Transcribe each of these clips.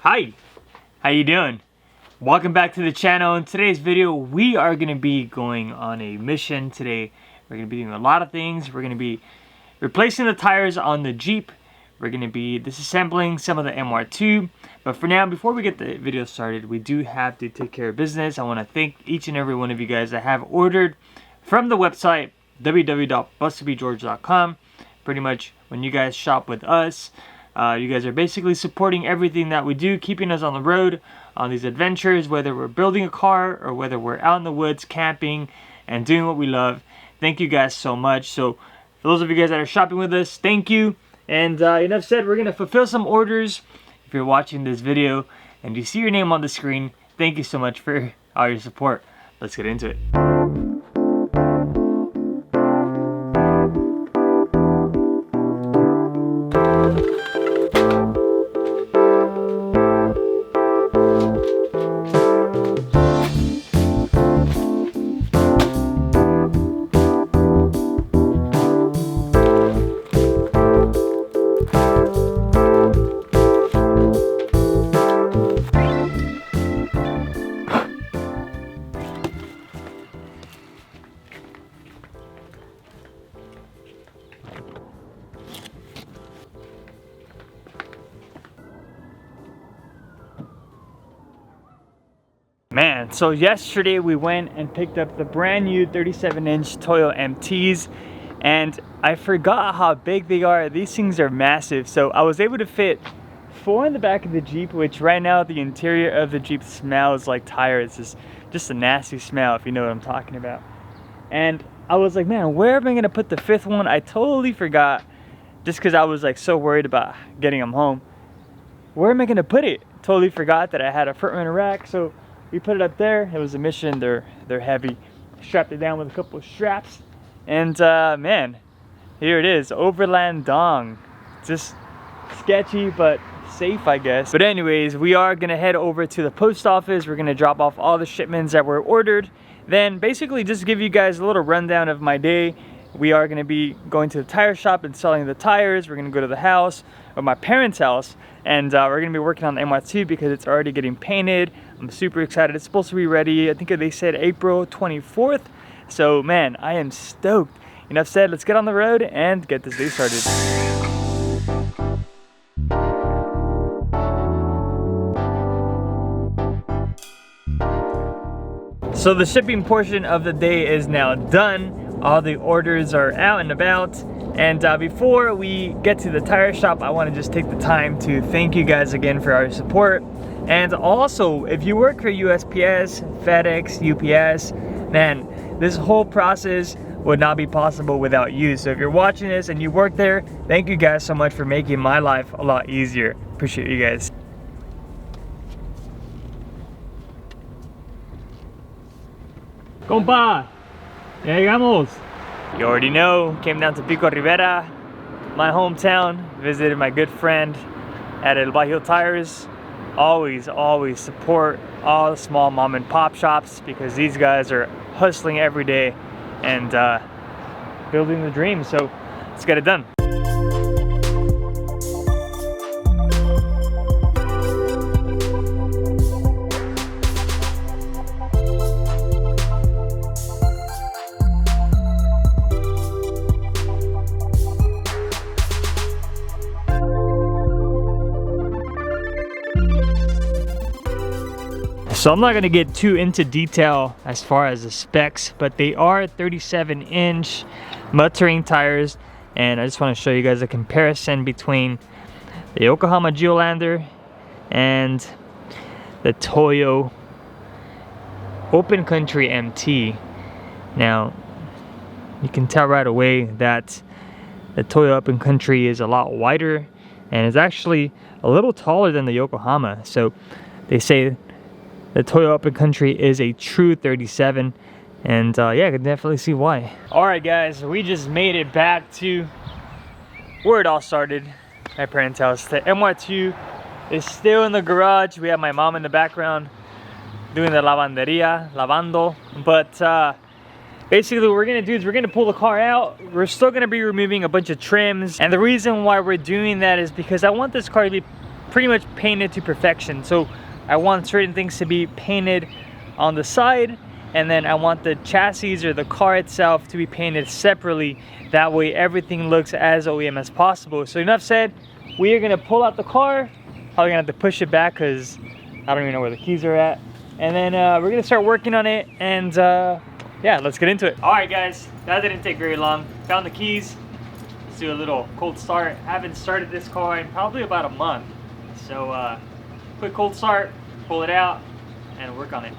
Hi, how you doing? Welcome back to the channel. In today's video, we are going to be going on a mission today. We're going to be doing a lot of things. We're going to be replacing the tires on the Jeep. We're going to be disassembling some of the MR2. But for now, before we get the video started, we do have to take care of business. I want to thank each and every one of you guys that have ordered from the website www.bustedbegeorge.com. Pretty much when you guys shop with us, you guys are basically supporting everything that we do, keeping us on the road on these adventures, whether we're building a car or whether we're out in the woods camping and doing what we love. Thank you guys so much. So for those of you guys that are shopping with us, thank you. And enough said, we're going to fulfill some orders. If you're watching this video and you see your name on the screen, thank you so much for all your support. Let's get into it. Man, so yesterday we went and picked up the brand new 37-inch Toyota MTs, and I forgot how big they are. These things are massive. So I was able to fit 4 in the back of the Jeep, which right now the interior of the Jeep smells like tires. It's just a nasty smell, if you know what I'm talking about. And I was like, man, where am I gonna put the 5th one? I totally forgot, just because I was like so worried about getting them home. Where am I gonna put it? Totally forgot that I had a front runner rack, so we put it up there. It was a mission. They're heavy. Strapped it down with a couple of straps, and man, here it is, Overland Dong. Just sketchy but safe, I guess. But anyways, we are gonna head over to the post office. We're gonna drop off all the shipments that were ordered, then basically just give you guys a little rundown of my day. We are gonna be going to the tire shop and selling the tires. We're gonna go to the house, or my parents' house, and we're gonna be working on the MR2 because it's already getting painted. I'm super excited. It's supposed to be ready, I think they said April 24th. So man, I am stoked. Enough said, let's get on the road and get this day started. So the shipping portion of the day is now done. All the orders are out and about. And before we get to the tire shop, I want to just take the time to thank you guys again for our support. And also, if you work for USPS, FedEx, UPS, man, this whole process would not be possible without you. So if you're watching this and you work there, thank you guys so much for making my life a lot easier. Appreciate you guys. Compa, ya llegamos. You already know, came down to Pico Rivera, my hometown, visited my good friend at El Bajío Tires. Always support all the small mom and pop shops because these guys are hustling every day and building the dream. So let's get it done. So I'm not going to get too into detail as far as the specs, but they are 37-inch mud terrain tires, and I just want to show you guys a comparison between the Yokohama Geolander and the Toyo Open Country MT. Now you can tell right away that the Toyo Open Country is a lot wider and is actually a little taller than the Yokohama. So they say the Toyota Open Country is a true 37, and yeah, I can definitely see why. Alright guys, we just made it back to where it all started, my parents' house. The MR2 is still in the garage. We have my mom in the background doing the lavando, but Basically what we're gonna do is we're gonna pull the car out. We're still gonna be removing a bunch of trims, and the reason why we're doing that is because I want this car to be pretty much painted to perfection. So I want certain things to be painted on the side, and then I want the chassis or the car itself to be painted separately. That way everything looks as OEM as possible. So enough said, we are gonna pull out the car. Probably gonna have to push it back because I don't even know where the keys are at. And then we're gonna start working on it, and yeah, let's get into it. All right guys, that didn't take very long. Found the keys. Let's do a little cold start. Haven't started this car in probably about a month. So quick cold start, pull it out, and work on it.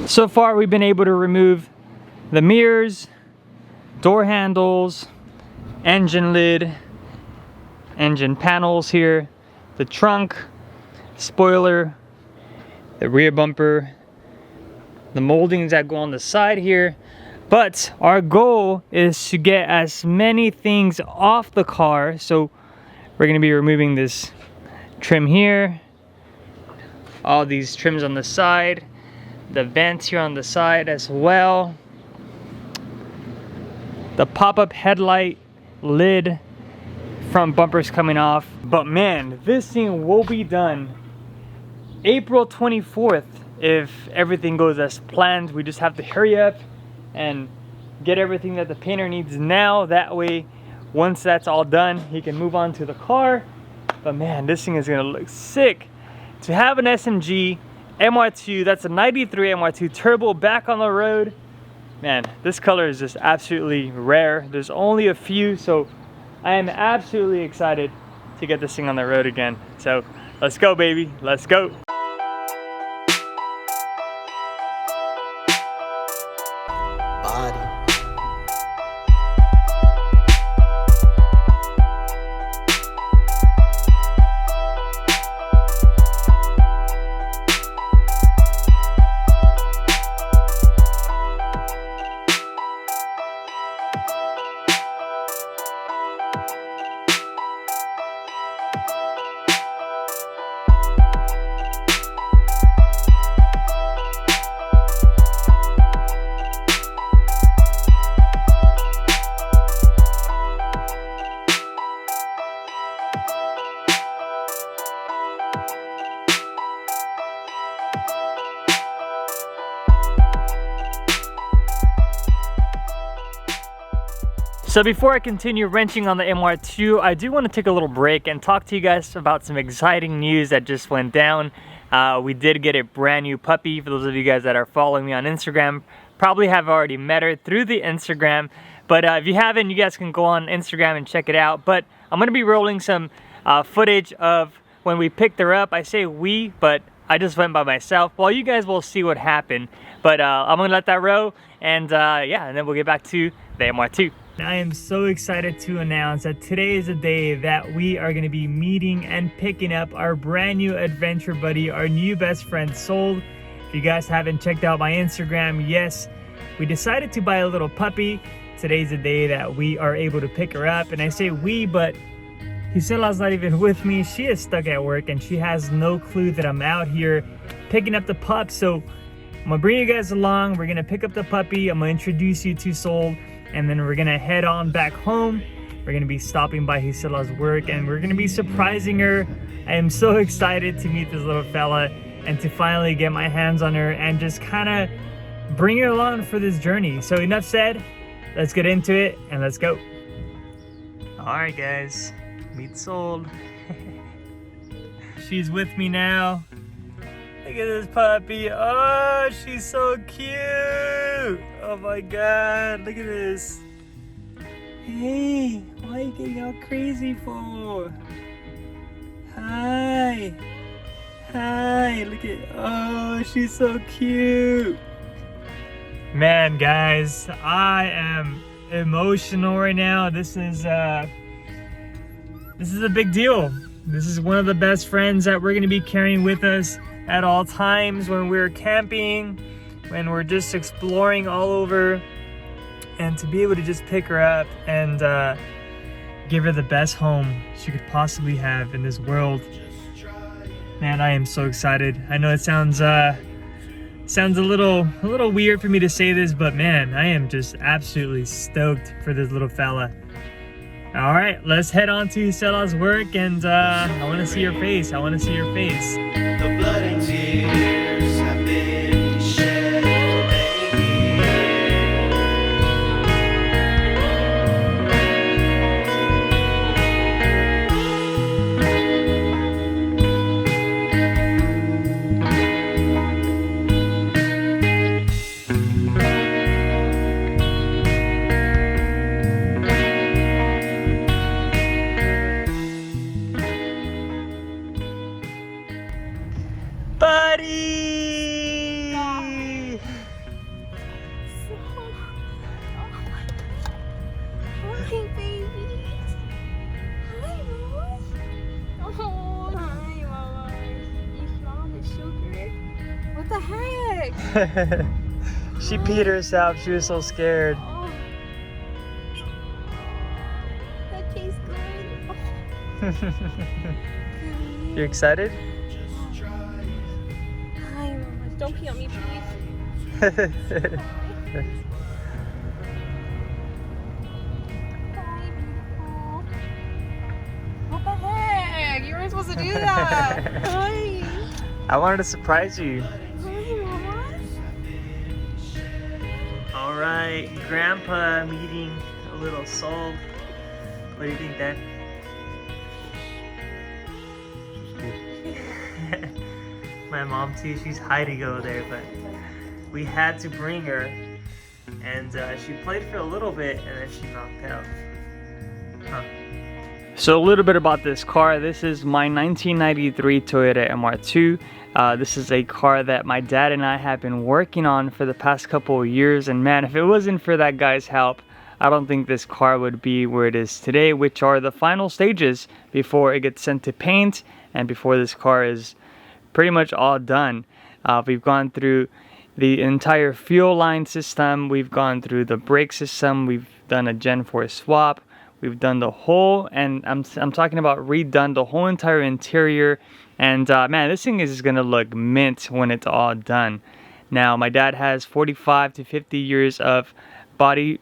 So far we've been able to remove the mirrors, door handles, engine lid, engine panels here, the trunk, spoiler, the rear bumper, the moldings that go on the side here. But our goal is to get as many things off the car. So we're going to be removing this trim here, all these trims on the side, the vents here on the side as well, the pop-up headlight lid, front bumpers coming off. But man, this thing will be done April 24th if everything goes as planned. We just have to hurry up and get everything that the painter needs now. That way, once that's all done, he can move on to the car. But man, this thing is gonna look sick. To have an SMG MR2, that's a 93 MR2 turbo back on the road. Man, this color is just absolutely rare. There's only a few, so I am absolutely excited to get this thing on the road again. So let's go, baby, let's go. Body. So before I continue wrenching on the MR2, I do want to take a little break and talk to you guys about some exciting news that just went down. We did get a brand new puppy. For those of you guys that are following me on Instagram, probably have already met her through the Instagram. But if you haven't, you guys can go on Instagram and check it out. But I'm going to be rolling some footage of when we picked her up. I say we, but I just went by myself. Well, you guys will see what happened. But I'm going to let that roll. And yeah, and then we'll get back to the MR2. I am so excited to announce that today is the day that we are going to be meeting and picking up our brand new adventure buddy, our new best friend, Soul. If you guys haven't checked out my Instagram, yes, we decided to buy a little puppy. Today's the day that we are able to pick her up. And I say we, but Gisela's not even with me. She is stuck at work and she has no clue that I'm out here picking up the pup. So I'm going to bring you guys along. We're going to pick up the puppy. I'm going to introduce you to Soul. And then we're gonna head on back home. We're gonna be stopping by Gisela's work and we're gonna be surprising her. I am so excited to meet this little fella and to finally get my hands on her and just kind of bring her along for this journey. So enough said, let's get into it and let's go. All right guys, meet Soul. She's with me now. Look at this puppy. Oh, she's so cute. Oh my God, look at this. Hey, Why are you getting all crazy for? Hi. Hi, look at, oh, she's so cute. Man, guys, I am emotional right now. This is a big deal. This is one of the best friends that we're gonna be carrying with us at all times when we're camping, when we're just exploring all over, and to be able to just pick her up and give her the best home she could possibly have in this world. Man, I am so excited. I know it sounds a little weird for me to say this, but man, I am just absolutely stoked for this little fella. All right, let's head on to Selah's work, and I want to see your face. I want to see your face. The blood and tears have been shed for many Buddy! Hi, babies. Hi, Mama. Oh, hi, Mama. You found the sugar? What the heck? She peed herself. She was so scared. Oh. That tastes good. You excited? Hi, Mama. Don't pee on me, please. Hi, beautiful. What the heck? You weren't supposed to do that. Hi. I wanted to surprise you. Hi, Mama. All right, Grandpa meeting a little soul. What do you think, Dad? My mom too, she's hiding over there, but we had to bring her, and she played for a little bit and then she knocked out. Huh. So a little bit about this car. This is my 1993 Toyota Mr2. This is a car that my dad and I have been working on for the past couple of years, and man, if it wasn't for that guy's help, I don't think this car would be where it is today, which are the final stages before it gets sent to paint and before this car is pretty much all done. We've gone through the entire fuel line system, we've gone through the brake system, we've done a Gen 4 swap, we've done the whole, and I'm talking about redone the whole entire interior, and man, this thing is gonna look mint when it's all done. Now, my dad has 45 to 50 years of body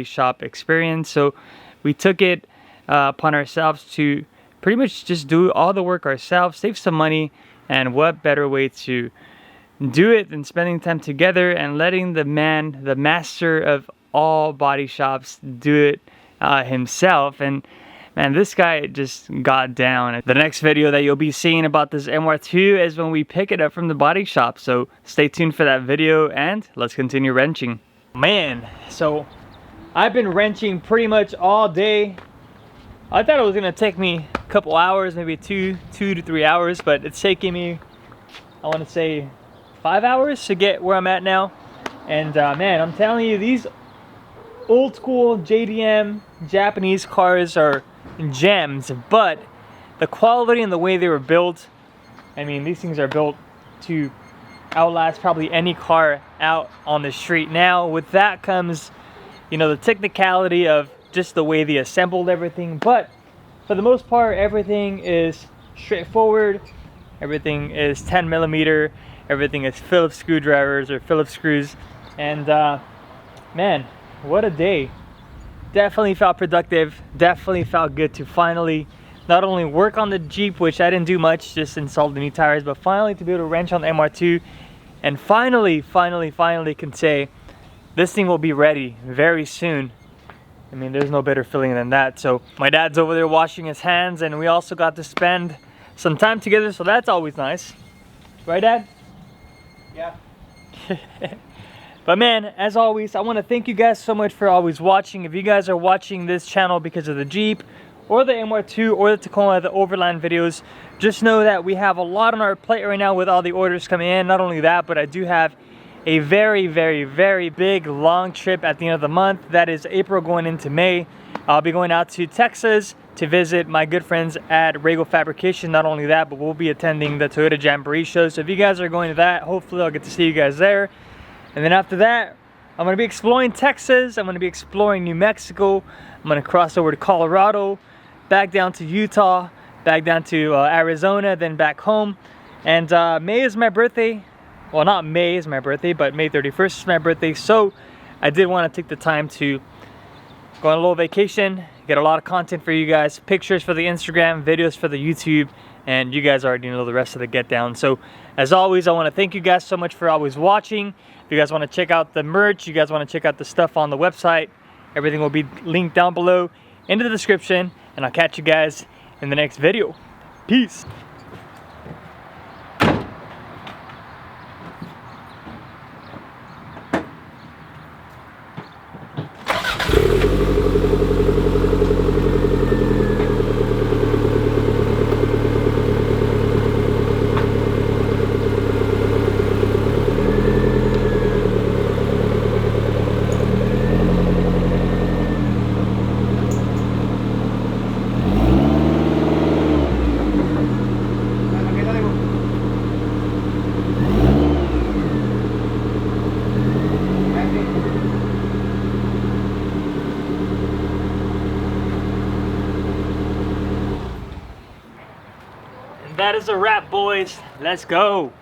shop experience, so we took it upon ourselves to pretty much just do all the work ourselves, save some money, and what better way to do it than spending time together and letting the master of all body shops do it himself. And man, this guy just got down. The next video that you'll be seeing about this Mr2 is when we pick it up from the body shop, so stay tuned for that video and let's continue wrenching. Man, so I've been wrenching pretty much all day. I thought it was gonna take me a couple hours, maybe two to 3 hours, but it's taking me, I want to say, 5 hours to get where I'm at now. And man, I'm telling you, these old school JDM Japanese cars are gems, but the quality and the way they were built, I mean, these things are built to outlast probably any car out on the street. Now, with that comes, you know, the technicality of just the way they assembled everything, but for the most part, everything is straightforward. Everything is 10 millimeter. Everything is Phillips screwdrivers or Phillips screws. And man, what a day. Definitely felt productive. Definitely felt good to finally not only work on the Jeep, which I didn't do much, just installed the new tires, but finally to be able to wrench on the Mr2, and finally can say this thing will be ready very soon. I mean, there's no better feeling than that. So my dad's over there washing his hands, and we also got to spend some time together, so that's always nice. Right, Dad? Yeah. But man, as always, I want to thank you guys so much for always watching. If you guys are watching this channel because of the Jeep or the MR2 or the Tacoma, the Overland videos, just know that we have a lot on our plate right now with all the orders coming in. Not only that, but I do have a very, very, very big long trip at the end of the month. That is April going into May. I'll be going out to Texas to visit my good friends at Regal Fabrication. Not only that, but we'll be attending the Toyota Jamboree show. So if you guys are going to that, hopefully I'll get to see you guys there. And then after that, I'm gonna be exploring Texas. I'm gonna be exploring New Mexico. I'm gonna cross over to Colorado, back down to Utah, back down to Arizona, then back home. And May is my birthday. Well, not May is my birthday, but May 31st is my birthday. So I did want to take the time to go on a little vacation, get a lot of content for you guys, pictures for the Instagram, videos for the YouTube, and you guys already know the rest of the get down. So as always, I want to thank you guys so much for always watching. If you guys want to check out the merch, you guys want to check out the stuff on the website, everything will be linked down below in the description, and I'll catch you guys in the next video. Peace. That is a wrap, boys. Let's go.